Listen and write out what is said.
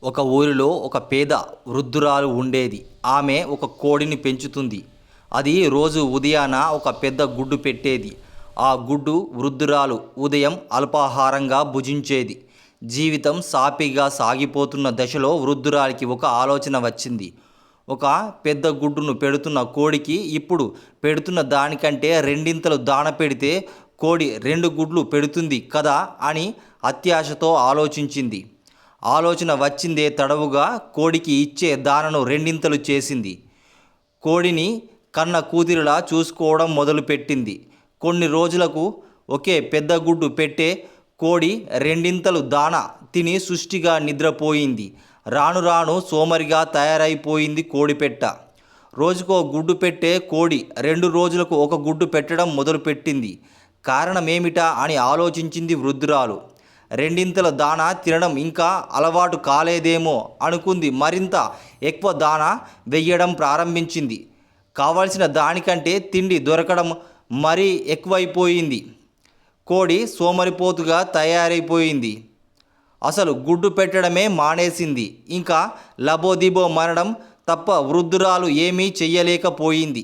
ఒక ఊరిలో ఒక పేద వృద్ధురాలు ఉండేది. ఆమె ఒక కోడిని పెంచుతుంది. అది రోజు ఉదయాన ఒక పెద్ద గుడ్డు పెట్టేది. ఆ గుడ్డు వృద్ధురాలు ఉదయం అల్పాహారంగా భుజించేది. జీవితం సాఫీగా సాగిపోతున్న దశలో వృద్ధురాలికి ఒక ఆలోచన వచ్చింది. ఒక పెద్ద గుడ్డును పెడుతున్న కోడికి ఇప్పుడు పెడుతున్న దానికంటే రెండింతలు దాన పెడితే కోడి 2 గుడ్లు పెడుతుంది కదా అని అత్యాశతో ఆలోచించింది. ఆలోచన వచ్చిందే తడవుగా కోడికి ఇచ్చే దానను రెండింతలు చేసింది. కోడిని కన్న కూతురిలా చూసుకోవడం మొదలుపెట్టింది. కొన్ని రోజులకు ఒకే పెద్ద గుడ్డు పెట్టే కోడి రెండింతలు దాన తిని సుష్టిగా నిద్రపోయింది. రాను రాను సోమరిగా తయారైపోయింది కోడిపెట్ట. రోజుకో గుడ్డు పెట్టే కోడి 2 రోజులకు ఒక గుడ్డు పెట్టడం మొదలుపెట్టింది. కారణమేమిటా అని ఆలోచించింది వృద్ధురాలు. రెండింతల దానా తినడం ఇంకా అలవాటు కాలేదేమో అనుకుంది. మరింత ఎక్కువ దానా వెయ్యడం ప్రారంభించింది. కావలసిన దానికంటే తిండి దొరకడం మరీ ఎక్కువైపోయింది. కోడి సోమరిపోతుగా తయారైపోయింది. అసలు గుడ్డు పెట్టడమే మానేసింది. ఇంకా లబోదిబో మనడం తప్ప వృద్ధురాలు ఏమీ చెయ్యలేకపోయింది.